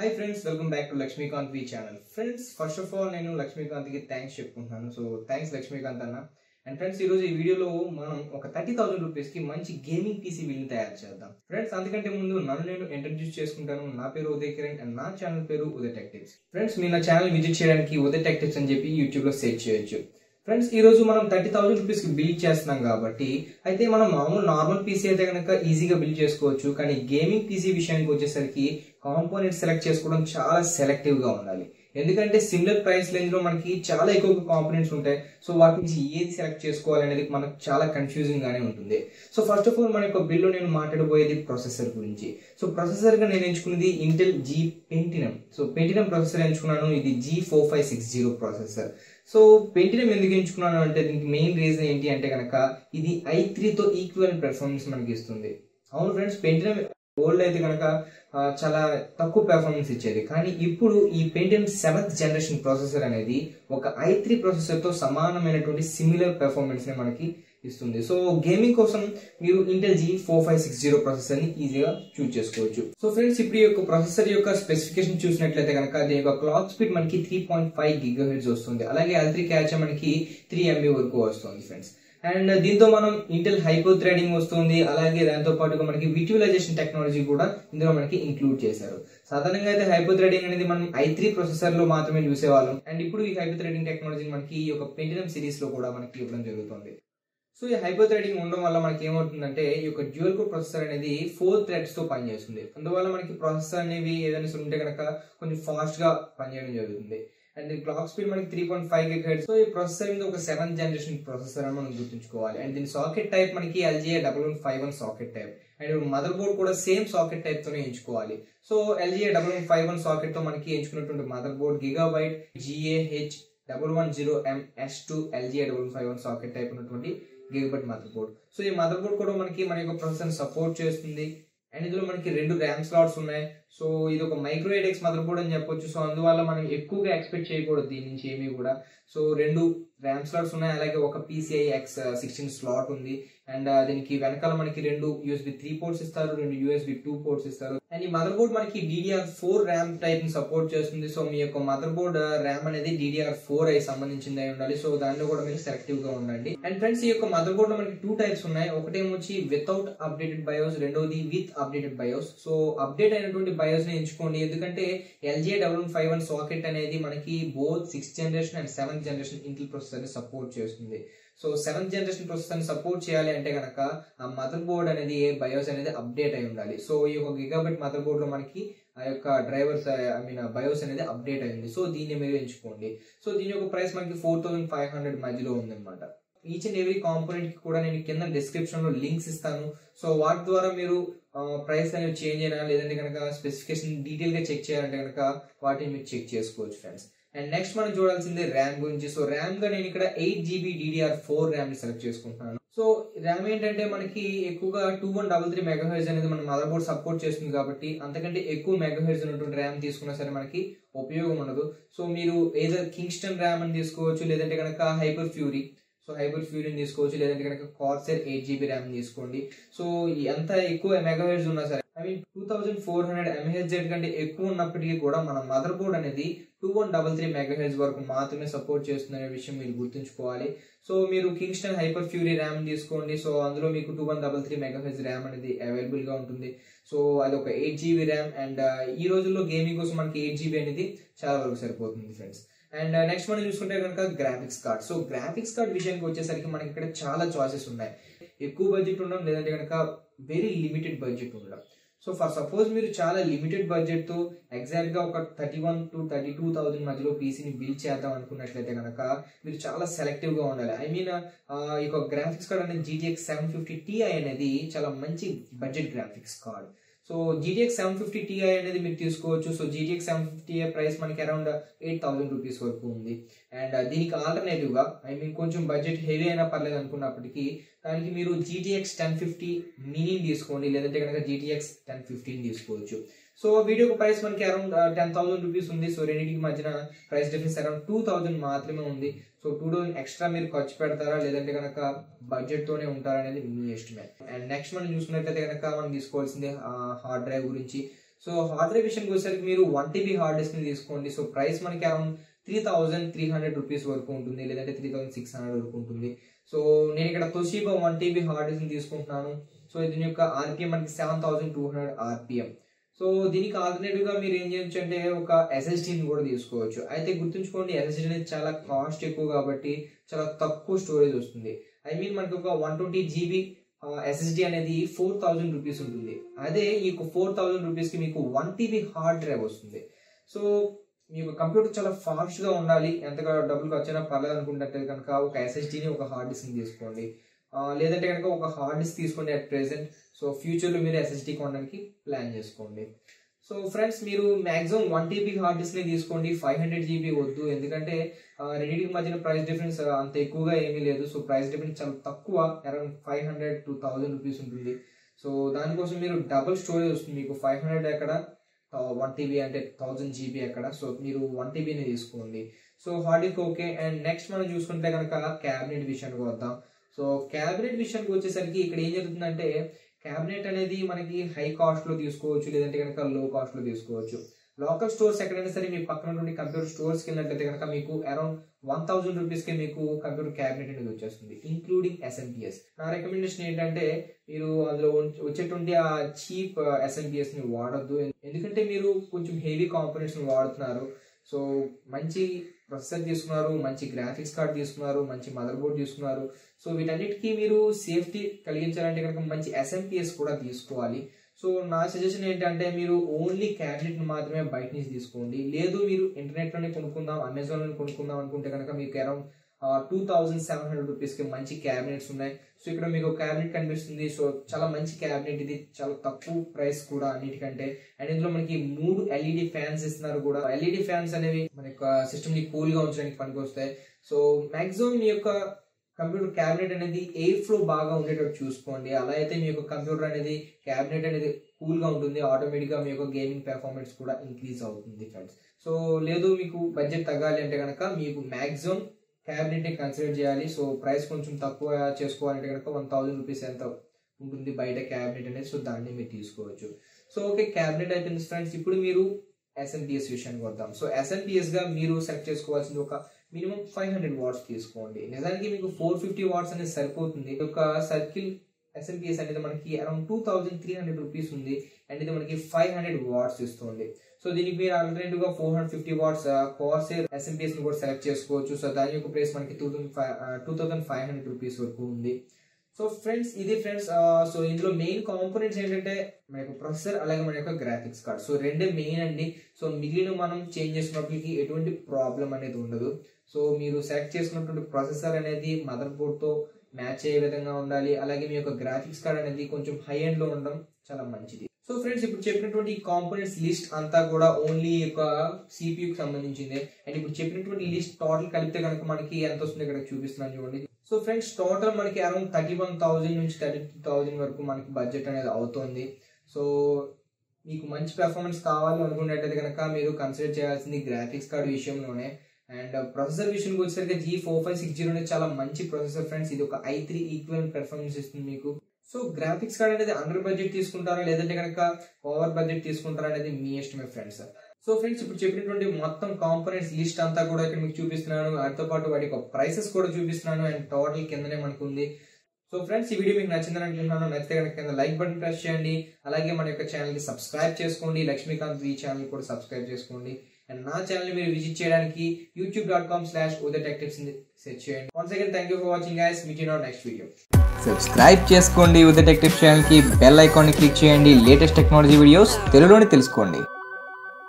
Hi friends, welcome back to Lakshmikant V channel. Friends, first of all నేను లక్ష్మీకాంత్ కి thanks చెప్పుకుంటున్నాను. So thanks Lakshmikanth అన్న. And friends ఈ రోజు ఈ వీడియోలో మనం ఒక 30,000 రూపీస్ కి మంచి గేమింగ్ పీసీ బిల్డ్ తయారు చేద్దాం. ఫ్రెండ్స్ అంతకంటే ముందు నన్ను నేను ఇంట్రడ్యూస్ చేసుకుంటాను. నా పేరు ఉదయ్ కిరణ్ అండ్ నా ఛానల్ పేరు ఉదయ్ టెక్ టిప్స్. ఫ్రెండ్స్ మీరు నా ఛానల్ విజిట్ చేయడానికి ఉదయ్ టెక్ టిప్స్ అని చెప్పి యూట్యూబ్ లో సెర్చ్ చేయొచ్చు. ఫ్రెండ్స్ ఈ రోజు మనం 30,000 రూపీస్ కి బిల్డ్ చేస్తున్నాం కాబట్టి అయితే మనం మామూలు నార్మల్ పీసీ అయితే కనుక ఈజీగా బిల్డ్ చేసుకోవచ్చు. కానీ గేమింగ్ పీసీ విషయానికి వచ్చేసరికి కాంపోనెంట్ సెలెక్ట్ చేసుకోవడం చాలా సెలెక్టివ్ గా ఉండాలి. ఎందుకంటే సిమిలర్ ప్రైస్ రేంజ్ లో మనకి చాలా ఎక్కువ కాంపోనెంట్స్ ఉంటాయి. సో వాటి నుంచి ఏది సెలెక్ట్ చేసుకోవాలి అనేది మనకు చాలా కన్ఫ్యూజింగ్ గానే ఉంటుంది. సో ఫస్ట్ ఆఫ్ ఆల్ మన యొక్క బిల్డ్ నేను మాట్లాడబోయేది ప్రొసెసర్ గురించి. సో ప్రొసెసర్ గా నేను ఎంచుకున్నది ఇంటెల్ జీ పెంటినమ్. సో పెంటినమ్ ప్రొసెసర్ ఎంచుకున్నాను. ఇది G4560 ప్రొసెసర్. సో పెంటినమ్ ఎందుకు ఎంచుకున్నాను అంటే దీనికి మెయిన్ రీజన్ ఏంటి అంటే కనుక ఇది i3 తో ఈక్వల్ పెర్ఫార్మెన్స్ మనకి ఇస్తుంది. అవును ఫ్రెండ్స్, పెంటినమ్ ఓల్డ్ అయితే కనుక చాలా తక్కువ పెర్ఫార్మెన్స్ ఇచ్చేది. కానీ ఇప్పుడు ఈ పెంటినమ్ 7th జనరేషన్ ప్రాసెసర్ అనేది ఒక i3 ప్రాసెసర్ తో సమానమైనటువంటి సిమిలర్ పెర్ఫార్మెన్స్ ని మనకి ఇస్తుంది. సో గేమింగ్ కోసం మీరు ఇంటెల్ G4560 ప్రాసెసర్ ని ఈజీగా చూస్ చేసుకోవచ్చు. సో ఫ్రెండ్స్ ఇప్పుడు ఈ యొక్క ప్రాసెసర్ యొక్క స్పెసిఫికేషన్ చూసినట్లయితే కనుక దీని యొక్క క్లాక్ స్పీడ్ మనకి 3.5 GHz వస్తుంది. అలాగే L3 క్యాచ్ మనకి 3 MB వరకు వస్తుంది ఫ్రెండ్స్. అండ్ దీంతో మనం ఇంటెల్ హైపర్ థ్రెడింగ్ వస్తుంది. అలాగే దాంతో పాటుగా మనకి విజువలైజేషన్ టెక్నాలజీ కూడా ఇందులో మనకి ఇంక్లూడ్ చేశారు. సాధారణంగా అయితే హైపర్ థ్రెడింగ్ అనేది మనం i3 ప్రొసెసర్ లో మాత్రమే చూసేవాళ్ళం. అండ్ ఇప్పుడు ఈ హైపర్ థ్రెడింగ్ టెక్నాలజీ మనకి ఈ యొక్క పెంటినమ్ సిరీస్ లో కూడా మనకి ఇవ్వడం జరుగుతుంది. సో ఈ హైపర్ థ్రెడింగ్ ఉండడం వల్ల మనకి ఏమవుతుందంటే ఈ యొక్క డ్యూయల్ కోర్ ప్రాసెసర్ అనేది 4 థ్రెడ్స్ తో పనిచేస్తుంది. అందువల్ల మనకి ప్రాసెసర్ అనేవి ఏదైనా ఉంటే కనుక కొంచెం ఫాస్ట్ గా పనిచేయడం జరుగుతుంది. అండ్ క్లాక్ స్పీడ్ మనకి 3.5 GHz. సో ఈ ప్రాసెసర్ ఒక 7th జనరేషన్ ప్రాసెసర్ అని మనం గుర్తుంచుకోవాలి. అండ్ దీని సాకెట్ టైప్ మనకి LGA1151 socket type. And mother board కూడా సేమ్ సాకెట్ టైప్ తోనే ఎంచుకోవాలి. సో LGA1151 సాకెట్ తో మనకి ఎంచుకున్నటువంటి mother board Gigabyte GAH110MS2 LGA1151 socket type ఉన్నటువంటి Gigabyte మదర్ బోర్డ్. సో ఈ మదర్ బోర్డ్ కూడా మనకి మన యొక్క ప్రాసెసర్ సపోర్ట్ చేస్తుంది. అండ్ ఇందులో మనకి 2 ర్యామ్ స్లాట్స్ ఉన్నాయి. సో ఇది ఒక మైక్రో 8X మదర్ బోర్డ్ అని చెప్పొచ్చు. సో అందువల్ల మనం ఎక్కువగా ఎక్స్పెక్ట్ చేయకూడదు దీని నుంచి ఏమీ కూడా. సో 2 ర్యామ్ స్లాట్స్ ఉన్నాయి. అలాగే ఒక PCI X16 స్లాట్ ఉంది. అండ్ దీనికి వెనకాల మనకి 2 USB 3 పోర్ట్స్ ఇస్తారు, 2 USB 2 పోర్ట్స్ ఇస్తారు. అండ్ ఈ మదర్ బోర్డ్ మనకి DDR4 ర్యామ్ టైప్ ని సపోర్ట్ చేస్తుంది. సో మీ యొక్క మదర్ బోర్డ్ ర్యామ్ అనేది DDR4 అయి సంబంధించింది అయి ఉండాలి. సో దానిలో కూడా మీరు సెలెక్టివ్ గా ఉండండి. అండ్ ఫ్రెండ్స్ ఈ యొక్క మదర్ బోర్డ్ లో మనకి 2 టైప్స్ ఉన్నాయి. ఒకటేమొచ్చి వితౌట్ అప్డేటెడ్ బయోస్, రెండోది with updated bias. So update అయినటువంటి బయోస్ ని ఎంచుకోండి. ఎందుకంటే LGA1151 సాకెట్ అనేది మనకి both 6th generation and 7th generation Intel processor ని సపోర్ట్ చేస్తుంది. సో 7th జనరేషన్ ప్రాసెసర్ ని సపోర్ట్ చేయాలి అంటే కనుక ఆ మదర్ బోర్డ్ అనేది బయోస్ అనేది అప్డేట్ అయి ఉండాలి. సో ఈ యొక్క Gigabyte మదర్ బోర్డ్ లో మనకి ఆ యొక్క డ్రైవర్స్ బయోస్ అనేది అప్డేట్ అయింది. సో దీన్ని మీరు ఎంచుకోండి. సో దీని యొక్క ప్రైస్ మనకి 4,500 మధ్యలో ఉందన్నమాట. ఈచ్ అండ్ ఎవ్రీ కాంపోనెంట్ కి కూడా నేను కింద డిస్క్రిప్షన్ లో లింక్స్ ఇస్తాను. సో వాటి ద్వారా మీరు ప్రైస్ అనేవి చేంజ్ అయినా లేదంటే కనుక స్పెసిఫికేషన్ డీటెయిల్ గా చెక్ చేయాలంటే కనుక వాటిని మీరు చెక్ చేసుకోవచ్చు ఫ్రెండ్స్. అండ్ నెక్స్ట్ మనం చూడాల్సింది ర్యామ్ గురించి. సో ర్యామ్ గా నేను ఇక్కడ 8GB DDR4 ర్యామ్ ని సెలెక్ట్ చేసుకుంటున్నాను. సో ర్యామ్ ఏంటంటే మనకి ఎక్కువగా 2133 MHz అనేది మన మదర్ బోర్డ్ సపోర్ట్ చేస్తుంది కాబట్టి అంతకంటే ఎక్కువ మెగాహెర్ట్జ్ ఉన్నటువంటి ర్యామ్ తీసుకున్నా సరే మనకి ఉపయోగం ఉండదు. సో మీరు ఏదైనా కింగ్స్టన్ ర్యామ్ అని తీసుకోవచ్చు, లేదంటే కనుక హైపర్ ఫ్యూరీ తీసుకోవచ్చు, లేదంటే కనుక కార్సెర్ 8GB ర్యామ్ తీసుకోండి. సో ఎంత ఎక్కువ మెగాహెర్ట్జ్ ఉన్నా సరే 2400 MHz కంటే ఎక్కువ ఉన్నప్పటికీ కూడా మన మదర్ బోర్డ్ అనేది 2133 MHz వరకు మాత్రమే సపోర్ట్ చేస్తుందనే విషయం మీరు గుర్తుంచుకోవాలి. సో మీరు కింగ్స్టన్ హైపర్ ఫ్యూరీ ర్యామ్ తీసుకోండి. సో అందులో మీకు 2133 MHz ర్యామ్ అనేది అవైలబుల్ గా ఉంటుంది. సో అది ఒక 8GB ర్యామ్. అండ్ ఈ రోజుల్లో గేమింగ్ కోసం మనకి 8GB అనేది చాలా వరకు సరిపోతుంది ఫ్రెండ్స్. అండ్ నెక్స్ట్ మనం చూసుకుంటే కనుక graphics card. So graphics card విషయానికి వచ్చేసరికి మనకి ఇక్కడ చాలా చాయిసెస్ ఉన్నాయి. ఎక్కువ బడ్జెట్ ఉండడం, లేదంటే కనుక వెరీ లిమిటెడ్ బడ్జెట్ ఉండడం. సో ఫర్ సపోజ్ మీరు చాలా లిమిటెడ్ బడ్జెట్ తో ఎగ్జాక్ట్ గా ఒక 31,000 to 32,000 మధ్యలో పీసీని బిల్డ్ చేద్దాం అనుకున్నట్లయితే కనుక మీరు చాలా సెలెక్టివ్ గా ఉండాలి. ఈ యొక్క గ్రాఫిక్స్ కార్డ్ అనేది GTX 750 Ti అనేది చాలా మంచి budget graphics card. So GTX 750 Ti అనేది మీరు తీసుకోవచ్చు. సో GTX 750 Ti ప్రైస్ మనకి అరౌండ్ 8,000 రూపీస్ వరకు ఉంది. అండ్ దీనికి ఆల్టర్నేటివ్ గా కొంచెం బడ్జెట్ హెవీ అయినా పర్లేదు అనుకున్నప్పటికీ దానికి మీరు GTX 1050 మినీ తీసుకోండి, లేదంటే కనుక GTX 1015 తీసుకోవచ్చు. సో వీడియో ప్రైస్ మనకి అరౌండ్ 10,000 రూపీస్ ఉంది. సో రెండింటికి మధ్యన ప్రైస్ డిఫరెన్స్ అరౌండ్ 2,000 మాత్రమే ఉంది. సో 2,000 ఎక్స్ట్రా మీరు ఖర్చు పెడతారా లేదంటే కనుక బడ్జెట్ తోనే ఉంటారా అనేది మీ ఇష్టమే. అండ్ నెక్స్ట్ మనం చూసుకున్నట్లయితే కనుక మనం తీసుకోవాల్సింది హార్డ్ డ్రైవ్ గురించి. సో హార్డ్ డ్రైవ్ విషయానికి వచ్చేసరికి మీరు 1 TB హార్డ్ డిస్క్ ని తీసుకోండి. సో ప్రైస్ మనకి అరౌండ్ 3,300 రూపీస్ వరకు ఉంటుంది, లేదంటే 3,600 వరకు ఉంటుంది. సో నేను ఇక్కడ తోషిబా 1 TB హార్డ్ డిస్క్ ని తీసుకుంటున్నాను. సో దీని యొక్క ఆర్పిఎం మనకి 7,200 ఆర్పిఎం. సో దీనికి ఆల్టర్నేటివ్ గా మీరు ఏం చేయొచ్చు అంటే ఒక ఎస్ఎస్డీని కూడా తీసుకోవచ్చు. అయితే గుర్తుంచుకోండి, ఎస్ఎస్డీ అనేది చాలా కాస్ట్ ఎక్కువ కాబట్టి చాలా తక్కువ స్టోరేజ్ వస్తుంది. మనకి ఒక 120 GB ఎస్ఎస్డి అనేది 4,000 రూపీస్ ఉంటుంది. అదే ఈ 4,000 రూపీస్ కి మీకు 1 TB హార్డ్ డ్రైవ్ వస్తుంది. సో మీకు కంప్యూటర్ చాలా ఫాస్ట్ గా ఉండాలి, ఎంతగా డబ్బులు ఖర్చైనా పర్లేదు అనుకుంటే కనుక ఒక ఎస్ఎస్డిని ఒక హార్డ్ డిస్క్ తీసుకోండి, లేదంటే కనుక ఒక హార్డ్ డిస్క్ తీసుకోండి అట్ ప్రెసెంట్. సో ఫ్యూచర్ లో మీరు ఎస్ఎస్డి కొనడానికి ప్లాన్ చేసుకోండి. సో ఫ్రెండ్స్, మీరు మాక్సిమం 1 TB హార్డ్ డిస్క్ ని తీసుకోండి, 500 GB వద్దు. ఎందుకంటే రెండింటికి మధ్యన ప్రైస్ డిఫరెన్స్ అంత ఎక్కువగా ఏమీ లేదు. సో ప్రైస్ డిఫరెన్స్ చాలా తక్కువ, అరౌండ్ 500 to 1000 రూపీస్ ఉంటుంది. సో దానికోసం మీరు డబుల్ స్టోరేజ్ వస్తుంది. మీకు 500 ఎక్కడ, 1 TB అంటే 1000 GB ఎక్కడ. సో మీరు 1 TBని తీసుకోండి. So hard disk okay. And next మనం చూసుకుంటే కనుక క్యాబినెట్ విషయానికి వద్దాం. సో క్యాబినెట్ విషయానికి వచ్చేసరికి ఇక్కడ ఏం జరుగుతుందంటే, క్యాబినెట్ అనేది మనకి హై కాస్ట్ లో తీసుకోవచ్చు, లేదంటే కనుక లో కాస్ట్ లో తీసుకోవచ్చు. లోకల్ స్టోర్స్ ఎక్కడైనా సరే మీ పక్కన నుండి కంప్యూటర్ స్టోర్స్ కి వెళ్ళినట్లయితే కనుక మీకు అరౌండ్ 1000 రూపీస్ కి మీకు కంప్యూటర్ క్యాబినెట్ అనేది వచ్చేస్తుంది, ఇంక్లూడింగ్ SMPS. నా రికమెండేషన్ ఏంటంటే మీరు అందులో వచ్చేటువంటి ఆ చీప్ SMPS ని వాడద్దు. ఎందుకంటే మీరు కొంచెం హెవీ కాంపోనెంట్స్ ని వాడుతున్నారు. సో మంచి ప్రొసెసర్ తీసుకున్నారు, మంచి గ్రాఫిక్స్ కార్డ్ తీసుకున్నారు, మంచి మదర్ బోర్డ్ తీసుకున్నారు. సో వీటన్నిటికీ మీరు సేఫ్టీ కలిగించాలంటే కనుక మంచి SMPS కూడా తీసుకోవాలి. సో నా సజెషన్ ఏంటంటే మీరు ఓన్లీ క్యాబినెట్ మాత్రమే బయట నుంచి తీసుకోండి. లేదు మీరు ఇంటర్నెట్ లోనే కొనుక్కుందాం, అమెజాన్ లోనే కొనుక్కుందాం అనుకుంటే కనుక మీకు అరౌండ్ 2,700 రూపీస్ కి మంచి క్యాబినెట్స్ ఉన్నాయి. సో ఇక్కడ మీకు క్యాబినెట్ కనిపిస్తుంది. సో చాలా మంచి క్యాబినెట్ ఇది, చాలా తక్కువ ప్రైస్ కూడా అన్నిటికంటే. అండ్ ఇందులో మనకి 3 LED ఫ్యాన్స్ ఇస్తున్నారు కూడా. LED ఫ్యాన్స్ అనేవి మన యొక్క సిస్టమ్ ని కూల్ గా ఉంచడానికి పనికి వస్తాయి. సో మాక్సిమం మీ యొక్క కంప్యూటర్ క్యాబినెట్ అనేది ఎయిర్ ఫ్లో బాగా ఉండేటట్టు చూసుకోండి. అలా అయితే మీ యొక్క కంప్యూటర్ అనేది క్యాబినెట్ అనేది కూల్ గా ఉంటుంది, ఆటోమేటిక్ గా మీ యొక్క గేమింగ్ పెర్ఫార్మెన్స్ కూడా ఇంక్రీజ్ అవుతుంది ఫ్రెండ్స్. సో లేదు మీకు బడ్జెట్ తగ్గాలి అంటే కనుక మీకు మాక్సిమం క్యాబినెట్ ని కన్సిడర్ చేయాలి. సో ప్రైస్ కొంచెం తక్కువ చేసుకోవాలంటే కనుక 1000 రూపీస్ ఎంత ఉంటుంది బయట క్యాబినెట్ అనేది. సో దాన్ని మీరు తీసుకోవచ్చు. సో ఓకే, క్యాబినెట్ అయిపోయింది ఫ్రెండ్స్. ఇప్పుడు మీరు SMPS విషయానికి వద్దాం. సో SMPS గా మీరు సెలెక్ట్ చేసుకోవాల్సింది ఒక మినిమం 500 వాట్స్ తీసుకోండి. నిజానికి మీకు 450 వాట్స్ అనేది సరిపోతుంది. ఒక సర్కిల్ SMPS అనేది మనకి అరౌండ్ 2,300 రూపీస్ ఉంది. అండ్ ఇది మనకి 500 వాట్స్ ఇస్తుంది. సో దీనికి మీరు ఆల్టర్నేటివ్ గా 450 వాట్స్ కార్సైర్ SMPS ని కూడా సెలెక్ట్ చేసుకోవచ్చు. సో దాని యొక్క ప్రైస్ మనకి 2,500 రూపీస్ వరకు ఉంది. సో ఫ్రెండ్స్, ఇది ఫ్రెండ్స్. సో ఇందులో మెయిన్ కాంపోనెంట్స్ ఏంటంటే మన యొక్క ప్రొసెసర్ అలాగే మన యొక్క గ్రాఫిక్స్ కార్డ్. సో రెండే మెయిన్ అండి. సో మిగిలిన మనం చేంజ్ చేసినప్పటికీ ఎటువంటి ప్రాబ్లం అనేది ఉండదు. సో మీరు సెలెక్ట్ చేసుకున్నటువంటి ప్రొసెసర్ అనేది మదర్ బోర్డ్ తో మ్యాచ్ అయ్యే విధంగా ఉండాలి. అలాగే మీ యొక్క గ్రాఫిక్స్ కార్డ్ అనేది కొంచెం హై ఎండ్ లో ఉండడం చాలా మంచిది. సో ఫ్రెండ్స్, ఇప్పుడు చెప్పినటువంటి కాంపోనెంట్స్ లిస్ట్ అంతా కూడా ఓన్లీ ఒక CPU కి సంబంధించింది. అండ్ ఇప్పుడు చెప్పినటువంటి లిస్ట్ టోటల్ కలిపితే కనుక మనకి ఎంత వస్తుంది ఇక్కడ చూపిస్తున్నాను చూడండి. సో ఫ్రెండ్స్, టోటల్ మనకి అరౌండ్ 31,000 నుంచి 32,000 వరకు మనకి బడ్జెట్ అనేది అవుతుంది. సో మీకు మంచి పెర్ఫార్మెన్స్ కావాలి అనుకున్నట్టయితే కనుక మీరు కన్సిడర్ చేయాల్సింది గ్రాఫిక్స్ కార్డ్ విషయంలోనే. అండ్ ప్రొసెసర్ విషయానికి వచ్చేసరికి G4560 అనేది చాలా మంచి ప్రొసెసర్ ఫ్రెండ్స్. ఇది ఒక i3 ఈక్వలెంట్ పెర్ఫార్మెన్స్ ఇస్తుంది మీకు. సో గ్రాఫిక్స్ కార్డ్ అనేది అండర్ బడ్జెట్ తీసుకుంటారా లేదంటే కనుక ఓవర్ బడ్జెట్ తీసుకుంటారా అనేది మీ ఇష్టమే ఫ్రెండ్స్. సో ఫ్రెండ్స్, ఇప్పుడు చెప్పినటువంటి మొత్తం కాంపోనెంట్స్ లిస్ట్ అంతా కూడా ఇక్కడ మీకు చూపిస్తున్నాను. వాటితో పాటు వాటి యొక్క ప్రైసెస్ కూడా చూపిస్తున్నాను. అండ్ టోటల్ కిందనే మనకు ఉంది. సో ఫ్రెండ్స్, ఈ వీడియో మీకు నచ్చిందని అనుకుంటున్నాను. నచ్చితే కనుక కింద లైక్ బటన్ ప్రెస్ చేయండి. అలాగే మన యొక్క ఛానల్ ని సబ్స్క్రైబ్ చేసుకోండి. లక్ష్మీకాంత్ ఈ ఛానల్ కూడా సబ్స్క్రైబ్ చేసుకోండి. అండ్ నా ఛానల్ మీరు విజిట్ చేయడానికి youtube.com/udaytechtipsని సెర్చ్ చేయండి. Once again thank you for watching guys. Meet you in our next video. Subscribe చేసుకోండి ఉదయ్ టెక్ టిప్స్ ఛానల్ కి. బెల్ ఐకాన్ ని క్లిక్ చేయండి. లేటెస్ట్ టెక్నాలజీ వీడియోస్ తెలుగులోనే తెలుసుకోండి.